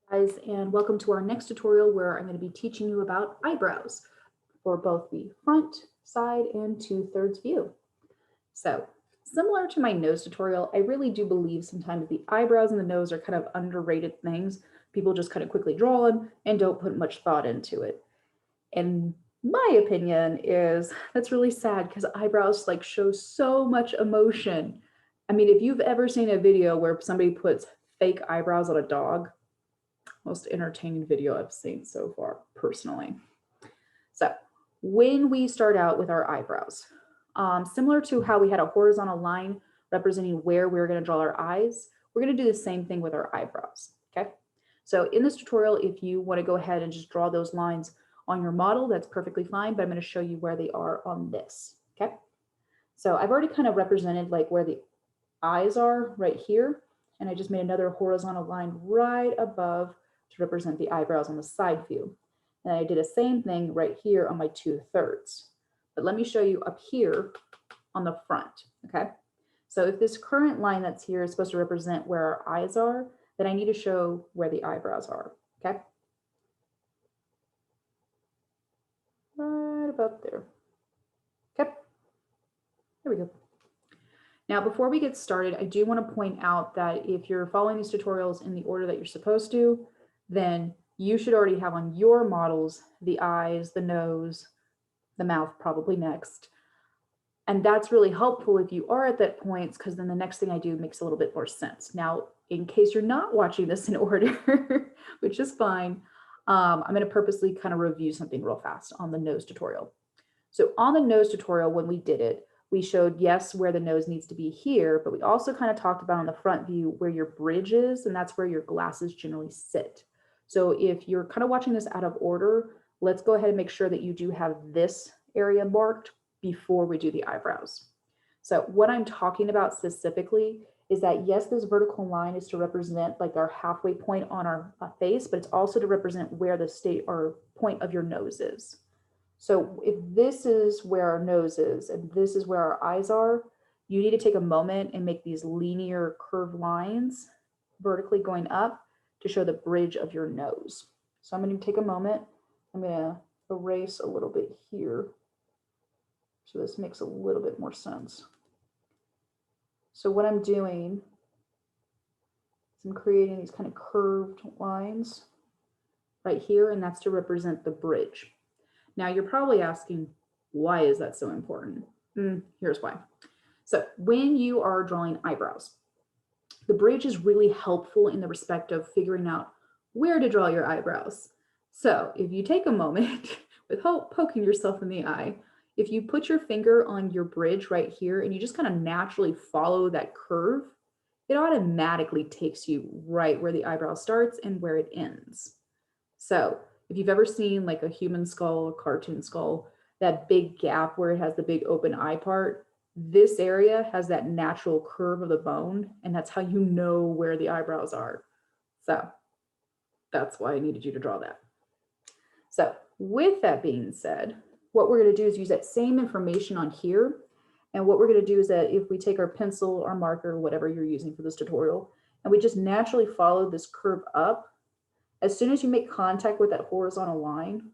Guys, and welcome to our next tutorial where I'm going to be teaching you about eyebrows for both the front, side, and 2/3 view. So similar to my nose tutorial, I really do believe sometimes the eyebrows and the nose are kind of underrated things. People just kind of quickly draw them and don't put much thought into it. And my opinion is that's really sad because eyebrows like show so much emotion. I mean, if you've ever seen a video where somebody puts fake eyebrows on a dog, most entertaining video I've seen so far, personally. So when we start out with our eyebrows, similar to how we had a horizontal line representing where we're going to draw our eyes, we're going to do the same thing with our eyebrows, okay? So in this tutorial, if you want to go ahead and just draw those lines on your model, that's perfectly fine, but I'm going to show you where they are on this, okay? So I've already kind of represented like where the eyes are right here, and I just made another horizontal line right above to represent the eyebrows on the side view. And I did the same thing right here on my 2/3. But let me show you up here on the front, okay? So if this current line that's here is supposed to represent where our eyes are, then I need to show where the eyebrows are, okay? Right about there. Okay, there we go. Now, before we get started, I do want to point out that if you're following these tutorials in the order that you're supposed to, then you should already have on your models the eyes, the nose, the mouth probably next. And that's really helpful if you are at that point, because then the next thing I do makes a little bit more sense. Now, in case you're not watching this in order, which is fine, I'm going to purposely kind of review something real fast on the nose tutorial. So on the nose tutorial, when we did it, we showed, yes, where the nose needs to be here, but we also kind of talked about on the front view where your bridge is, and that's where your glasses generally sit. So if you're kind of watching this out of order, let's go ahead and make sure that you do have this area marked before we do the eyebrows. So what I'm talking about specifically is that, yes, this vertical line is to represent like our halfway point on our face, but it's also to represent where the state or point of your nose is. So if this is where our nose is and this is where our eyes are, you need to take a moment and make these linear curved lines vertically going up to show the bridge of your nose. So I'm going to take a moment. I'm going to erase a little bit here so this makes a little bit more sense. So what I'm doing is I'm creating these kind of curved lines right here, and that's to represent the bridge. Now you're probably asking, why is that so important? Here's why. So when you are drawing eyebrows, the bridge is really helpful in the respect of figuring out where to draw your eyebrows. So if you take a moment without poking yourself in the eye, if you put your finger on your bridge right here and you just kind of naturally follow that curve, it automatically takes you right where the eyebrow starts and where it ends. So if you've ever seen like a human skull, a cartoon skull, that big gap where it has the big open eye part, this area has that natural curve of the bone, and that's how you know where the eyebrows are. So that's why I needed you to draw that. So with that being said, what we're going to do is use that same information on here. And what we're going to do is that if we take our pencil, our marker, whatever you're using for this tutorial, and we just naturally follow this curve up, as soon as you make contact with that horizontal line,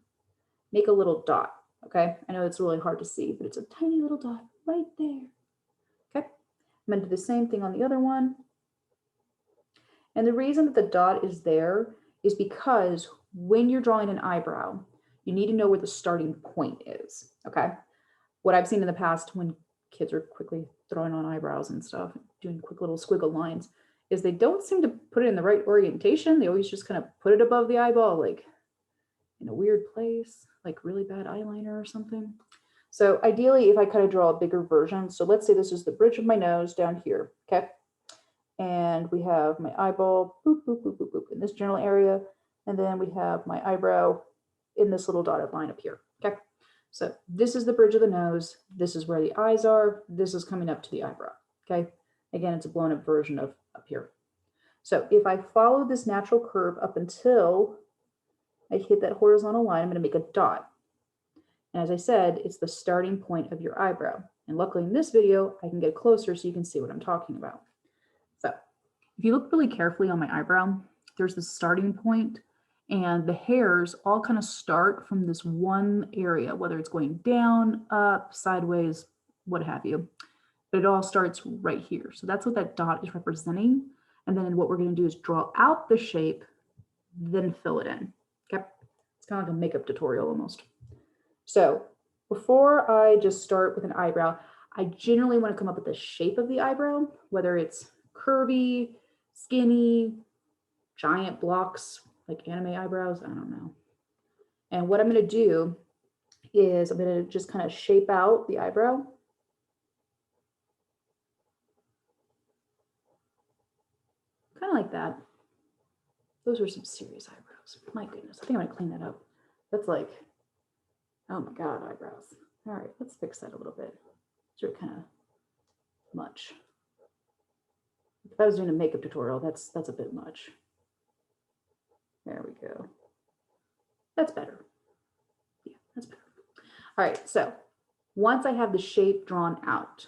make a little dot, okay? I know it's really hard to see, but it's a tiny little dot right there, okay? I'm gonna do the same thing on the other one. And the reason that the dot is there is because when you're drawing an eyebrow, you need to know where the starting point is, okay? What I've seen in the past when kids are quickly throwing on eyebrows and stuff, doing quick little squiggle lines, is they don't seem to put it in the right orientation. They always just kind of put it above the eyeball, like in a weird place, like really bad eyeliner or something. So ideally, if I kind of draw a bigger version, so let's say this is the bridge of my nose down here, okay? And we have my eyeball, boop, boop, boop, boop, boop, in this general area. And then we have my eyebrow in this little dotted line up here, okay? So this is the bridge of the nose. This is where the eyes are. This is coming up to the eyebrow, okay? Again, it's a blown up version of up here. So if I follow this natural curve up until I hit that horizontal line, I'm going to make a dot. And as I said, it's the starting point of your eyebrow. And luckily in this video, I can get closer so you can see what I'm talking about. So if you look really carefully on my eyebrow, there's this starting point, and the hairs all kind of start from this one area, whether it's going down, up, sideways, what have you. But it all starts right here. So that's what that dot is representing. And then what we're going to do is draw out the shape, then fill it in. Okay. It's kind of like a makeup tutorial almost. So before I just start with an eyebrow, I generally want to come up with the shape of the eyebrow, whether it's curvy, skinny, giant blocks, like anime eyebrows, I don't know. And what I'm going to do is I'm going to just kind of shape out the eyebrow. Kind of like that. Those are some serious eyebrows. My goodness, I think I'm going to clean that up. That's like, oh my God, eyebrows. All right, let's fix that a little bit. These are kind of much. If I was doing a makeup tutorial, that's a bit much. There we go. That's better. Yeah, that's better. All right, so once I have the shape drawn out,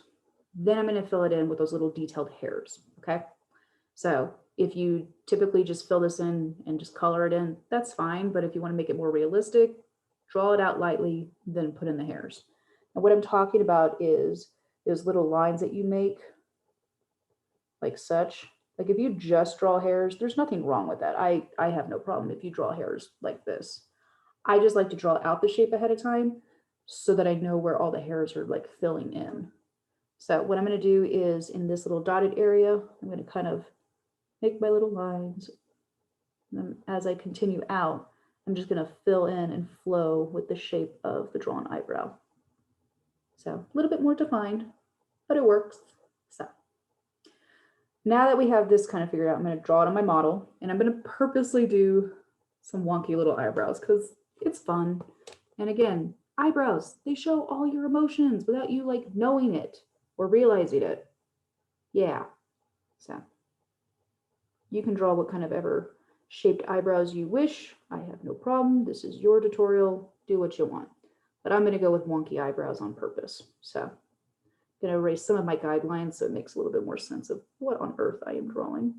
then I'm going to fill it in with those little detailed hairs, okay? So if you typically just fill this in and just color it in, that's fine. But if you want to make it more realistic, draw it out lightly, then put in the hairs. And what I'm talking about is those little lines that you make, like such. Like if you just draw hairs, there's nothing wrong with that. I have no problem if you draw hairs like this. I just like to draw out the shape ahead of time so that I know where all the hairs are like filling in. So what I'm going to do is in this little dotted area, I'm going to kind of make my little lines. And as I continue out, I'm just going to fill in and flow with the shape of the drawn eyebrow. So a little bit more defined, but it works. So now that we have this kind of figured out, I'm going to draw it on my model, and I'm going to purposely do some wonky little eyebrows because it's fun. And again, eyebrows, they show all your emotions without you like knowing it or realizing it. Yeah. So you can draw what kind of ever shaped eyebrows you wish. I have no problem. This is your tutorial. Do what you want. But I'm going to go with wonky eyebrows on purpose. So I'm going to erase some of my guidelines so it makes a little bit more sense of what on earth I am drawing.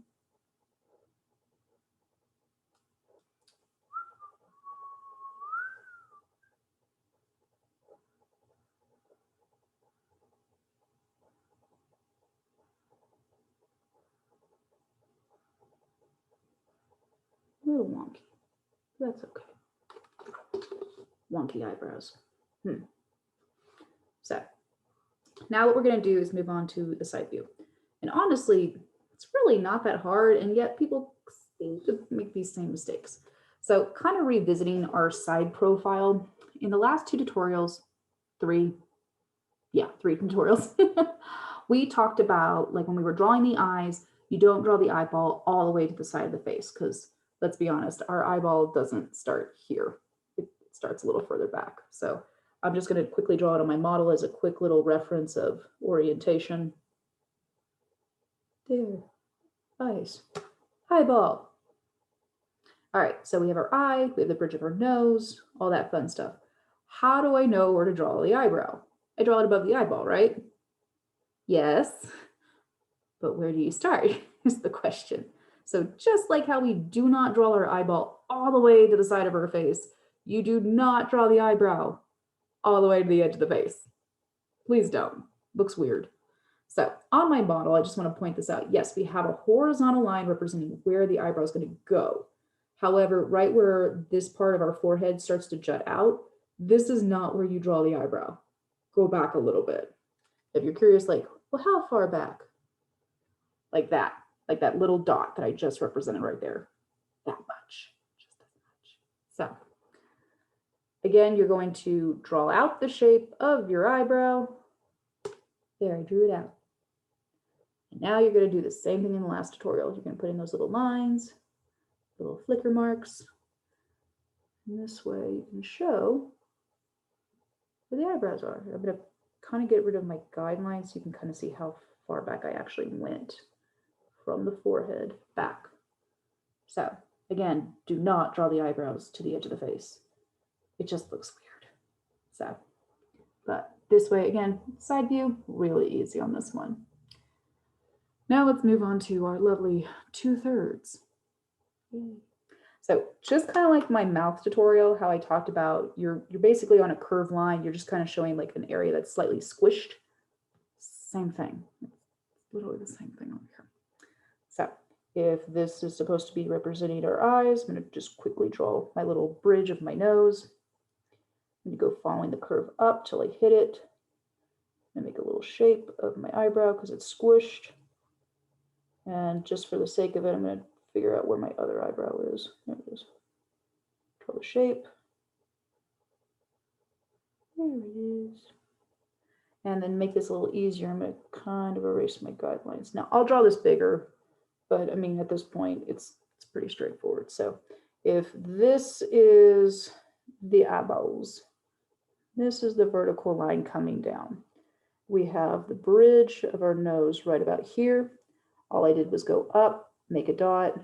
A little wonky. That's okay. Wonky eyebrows. So now what we're going to do is move on to the side view. And honestly, it's really not that hard, and yet people seem to make these same mistakes. So kind of revisiting our side profile, in the last two tutorials, three tutorials, we talked about like when we were drawing the eyes, you don't draw the eyeball all the way to the side of the face because let's be honest, our eyeball doesn't start here. It starts a little further back. So I'm just going to quickly draw it on my model as a quick little reference of orientation. There, eyes, eyeball. All right, so we have our eye, we have the bridge of our nose, all that fun stuff. How do I know where to draw the eyebrow? I draw it above the eyeball, right? Yes, but where do you start is the question. So just like how we do not draw our eyeball all the way to the side of our face, you do not draw the eyebrow all the way to the edge of the face. Please don't. Looks weird. So on my model, I just want to point this out. Yes, we have a horizontal line representing where the eyebrow is going to go. However, right where this part of our forehead starts to jut out, this is not where you draw the eyebrow. Go back a little bit. If you're curious, like, well, how far back? Like that little dot that I just represented right there. That much, just that much. So again, you're going to draw out the shape of your eyebrow. There, I drew it out. And now you're going to do the same thing in the last tutorial. You're going to put in those little lines, little flicker marks. And this way you can show where the eyebrows are. I'm going to kind of get rid of my guidelines so you can kind of see how far back I actually went from the forehead back. So again, do not draw the eyebrows to the edge of the face. It just looks weird. So, but this way, again, side view, really easy on this one. Now let's move on to our lovely 2/3. So just kind of like my mouth tutorial, how I talked about you're basically on a curved line. You're just kind of showing like an area that's slightly squished. Same thing. It's literally the same thing over here. So if this is supposed to be representing our eyes, I'm going to just quickly draw my little bridge of my nose. I'm going to go following the curve up till I hit it. And make a little shape of my eyebrow because it's squished. And just for the sake of it, I'm going to figure out where my other eyebrow is. There it is. Draw the shape. There it is. And then make this a little easier. I'm going to kind of erase my guidelines. Now, I'll draw this bigger, but I mean, at this point, it's pretty straightforward. So if this is the eyebrows, this is the vertical line coming down. We have the bridge of our nose right about here. All I did was go up, make a dot,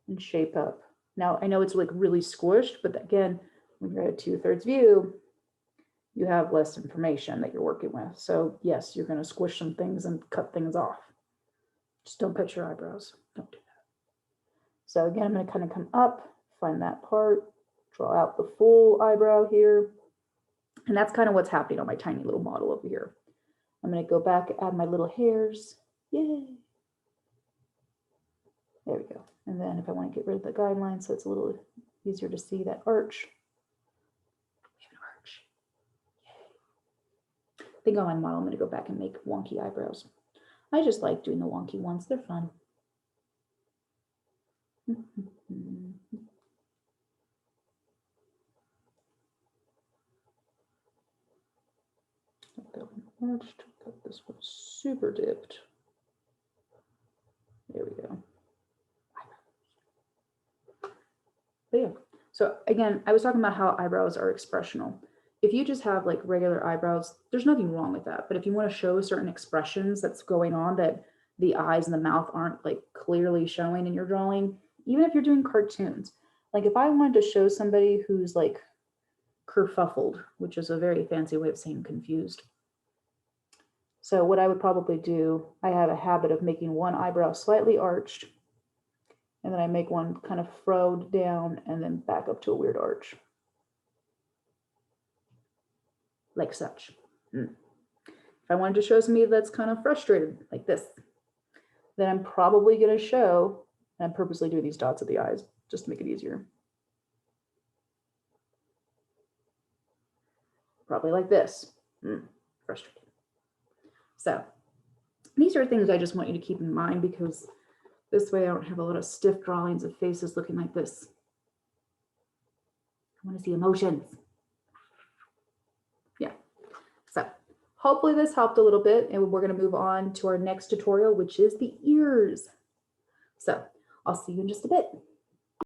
and shape up. Now, I know it's like really squished, but again, when you're at a 2/3 view, you have less information that you're working with. So yes, you're going to squish some things and cut things off. Just don't cut your eyebrows. Don't do that. So again, I'm going to kind of come up, find that part, draw out the full eyebrow here. And that's kind of what's happening on my tiny little model over here. I'm going to go back, add my little hairs. Yay. There we go. And then if I want to get rid of the guideline so it's a little easier to see that arch. I think on my model, I'm going to go back and make wonky eyebrows. I just like doing the wonky ones. They're fun. That one arched. Got this one super dipped. There we go. But yeah, so again, I was talking about how eyebrows are expressional. If you just have like regular eyebrows, there's nothing wrong with that. But if you want to show certain expressions that's going on that the eyes and the mouth aren't like clearly showing in your drawing, even if you're doing cartoons, like if I wanted to show somebody who's like kerfuffled, which is a very fancy way of saying confused. So what I would probably do, I have a habit of making one eyebrow slightly arched, and then I make one kind of furrowed down and then back up to a weird arch. Like such. If I wanted to show somebody that's kind of frustrated, like this, then I'm probably going to show, and I'm purposely doing these dots at the eyes just to make it easier. Probably like this. Frustrated. So these are things I just want you to keep in mind because this way I don't have a lot of stiff drawings of faces looking like this. I want to see emotions. Yeah. So hopefully this helped a little bit, and we're going to move on to our next tutorial, which is the ears. So I'll see you in just a bit.